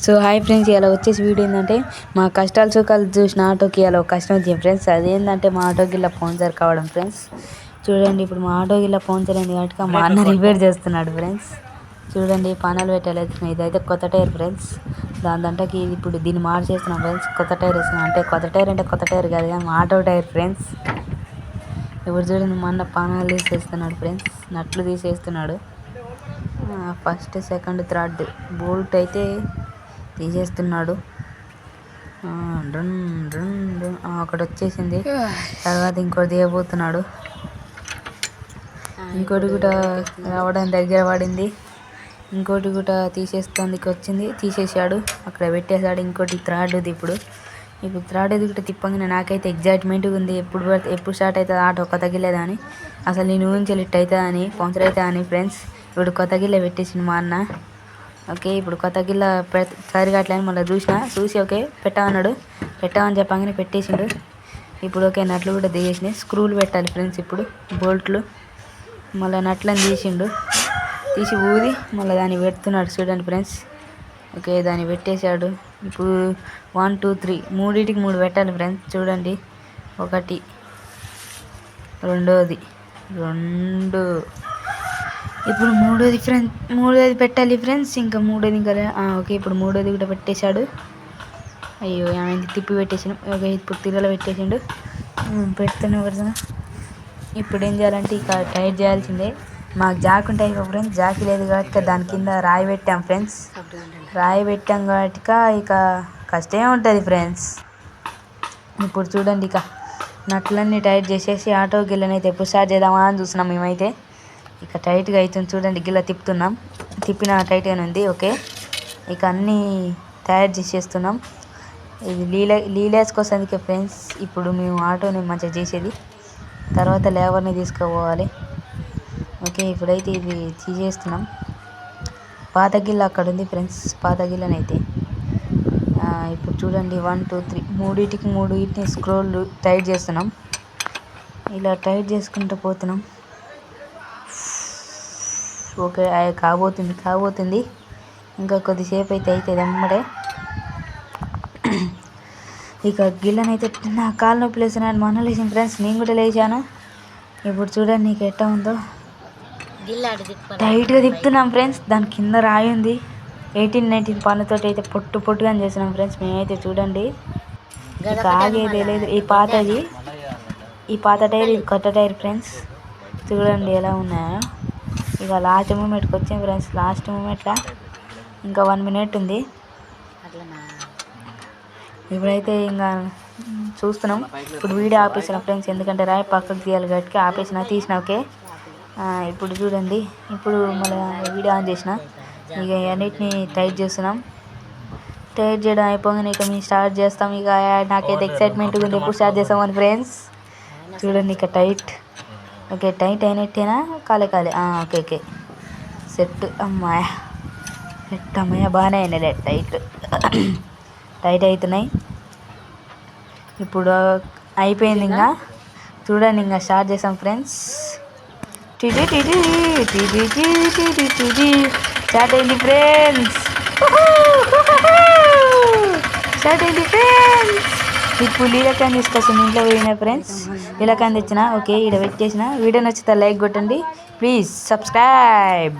So hi friends, ఇలా వచ్చేసి video ఏంటంటే మా కష్టాలు సుఖాలు చూసిన ఆటోకి ఇలా ఒక కష్టం వచ్చింది ఫ్రెండ్స్. అదేంటంటే మా ఆటోకి ఇలా స్పాన్సర్ కావడం ఫ్రెండ్స్. చూడండి, ఇప్పుడు మా ఆటోకి ఇలా స్పాన్సర్ అయింది కాబట్టి మా అన్న రిపేర్ చేస్తున్నాడు ఫ్రెండ్స్. చూడండి, పనాలు పెట్టలేదు. ఇదైతే కొత్త టైర్ ఫ్రెండ్స్. దాంట్లోకి ఇప్పుడు దీన్ని మార్చేస్తున్నాం ఫ్రెండ్స్. కొత్త టైర్ వేస్తున్నాం. అంటే కొత్త టైర్ కాదు కానీ మా ఆటో టైర్ ఫ్రెండ్స్. ఇప్పుడు చూడండి, మా అన్న పనాలు తీసేస్తున్నాడు ఫ్రెండ్స్. నట్లు తీసేస్తున్నాడు. ఫస్ట్ సెకండ్ థర్డ్ బోల్ట్ అయితే తీసేస్తున్నాడు. అక్కడ వచ్చేసింది. తర్వాత ఇంకోటి దిగబోతున్నాడు. ఇంకోటి కూడా రావడం దగ్గర పడింది. ఇంకోటి కూడా తీసేస్తానికి వచ్చింది. తీసేసాడు, అక్కడ పెట్టేశాడు. ఇంకోటి థర్డ్ది ఇప్పుడు థర్డ్ది కూడా తిప్పగానే నాకైతే ఎగ్జైట్మెంట్గా ఉంది. ఎప్పుడు స్టార్ట్ అవుతుంది ఆటో కొత్త గిల్లేదా అని. అసలు నేను ఊహించలే ఇట్ అవుతుందా అని, స్పాన్సర్ అవుతుందా అని ఫ్రెండ్స్. ఇప్పుడు కొత్త గిల్లె పెట్టేసింది మా అన్న. ఓకే, ఇప్పుడు కొత్త గిల్ల సరిగట్లని మళ్ళీ చూసి ఓకే పెట్టామని చెప్పగానే పెట్టేసిండు. ఇప్పుడు ఓకే, నట్లు కూడా దిగేసినాయి. స్క్రూలు పెట్టాలి ఫ్రెండ్స్. ఇప్పుడు బోల్ట్లు మళ్ళీ నట్లని తీసి ఊది మళ్ళీ దాన్ని పెడుతున్నాడు. చూడండి ఫ్రెండ్స్. ఓకే, దాన్ని పెట్టేశాడు. ఇప్పుడు 1 2 3 మూడింటికి 3 పెట్టాలి ఫ్రెండ్స్. చూడండి, ఒకటి, రెండోది, ఇప్పుడు మూడోది పెట్టాలి ఫ్రెండ్స్. ఇంకా మూడోది ఓకే, ఇప్పుడు మూడోది కూడా పెట్టేశాడు. అయ్యో, ఏమైంది, తిప్పి పెట్టేసాను. ఓకే, ఇప్పుడు తిరగలో పెట్టేసిండు. పెడుతున్నా. ఇప్పుడు ఏం చేయాలంటే ఇక టైట్ చేయాల్సిందే. మాకు జాక్ ఉంటాయి కదా ఫ్రెండ్స్. జాకి లేదు కాబట్టి దాని కింద రాయి పెట్టాం ఫ్రెండ్స్. కాబట్టి ఇక కష్టమే ఉంటుంది ఫ్రెండ్స్. ఇప్పుడు చూడండి, ఇక నట్లన్నీ టైట్ చేసేసి ఆటో గిల్లనైతే ఎప్పుడు స్టార్ట్ చేద్దామా అని చూస్తున్నాం మేమైతే. ఇక టైట్గా అవుతుంది. చూడండి, గిల్ల తిప్పిన టైట్గానే ఉంది. ఓకే, ఇక అన్నీ తయారు చేసేస్తున్నాం. ఇది లీలాస్ కోసానికే ఫ్రెండ్స్. ఇప్పుడు మేము ఆటోని మంచిగా చేసేది. తర్వాత లేబర్ని తీసుకుపోవాలి. ఓకే, ఇప్పుడైతే ఇది తీసేస్తున్నాం. పాత గిల్ల అక్కడ ఉంది ఫ్రెండ్స్. పాత గిల్లనైతే ఇప్పుడు చూడండి 1 2 3 మూడింటికి 3 స్క్రోల్ టైట్ చేస్తున్నాం. ఇలా టైట్ చేసుకుంటూ పోతున్నాం. ఓకే, కాబోతుంది. ఇంకా కొద్దిసేపు అయితే అవుతుంది అమ్మడే. ఇక గిల్లనైతే నా కాలు నొప్పి లేస్తున్నాను. మా అన్న లేచిన ఫ్రెండ్స్, నేను కూడా లేచాను. ఇప్పుడు చూడండి నీకు ఎట్టా ఉందో. టైట్గా తిప్పుతున్నాం ఫ్రెండ్స్. దాని కింద రాయి ఉంది. 18 19 పనులతో అయితే పొట్టుగా చేస్తున్నాం ఫ్రెండ్స్ మేమైతే. చూడండి, ఇక ఆగేదే లేదు. ఈ పాత టైర్, ఇది కొత్త టైర్ ఫ్రెండ్స్. చూడండి ఎలా ఉన్నాయో. ఇక లాస్ట్ మూమెంట్కి వచ్చాం ఫ్రెండ్స్. లాస్ట్ మూమెంట్లో ఇంకా 1 minute ఉంది. ఇప్పుడైతే ఇంకా చూస్తున్నాం. ఇప్పుడు వీడియో ఆపేసిన ఫ్రెండ్స్, ఎందుకంటే రాయి పక్కకు తీయాలి కాబట్టి తీసిన. ఓకే, ఇప్పుడు చూడండి, ఇప్పుడు మళ్ళీ వీడియో ఆన్ చేసిన. ఇక అన్నిటిని టైట్ చేస్తున్నాం. టైట్ చేయడం అయిపోగానే ఇక మేము స్టార్ట్ చేస్తాం. ఇక నాకైతే ఎక్సైట్మెంట్గా ఉంది ఎప్పుడు స్టార్ట్ చేస్తామని ఫ్రెండ్స్. చూడండి, ఇక టైట్. ఓకే, టైట్ అయినట్టేనా? కాలే. Okay, set. అమ్మాయ బాగానే అయినాయి. టైట్ అవుతున్నాయి. ఇప్పుడు అయిపోయింది. ఇంకా చూడండి, ఇంకా స్టార్ట్ చేసాం ఫ్రెండ్స్. స్టార్ట్ అయింది ఫ్రెండ్స్. ఇప్పుడు లీలకాయని తీసుకొచ్చింది. ఇంట్లో పోయినా ఫ్రెండ్స్. లీలకాయని తెచ్చిన. ఓకే, ఇక్కడ పెట్టేసిన. వీడియో నచ్చితే లైక్ కొట్టండి ప్లీజ్. సబ్స్క్రైబ్.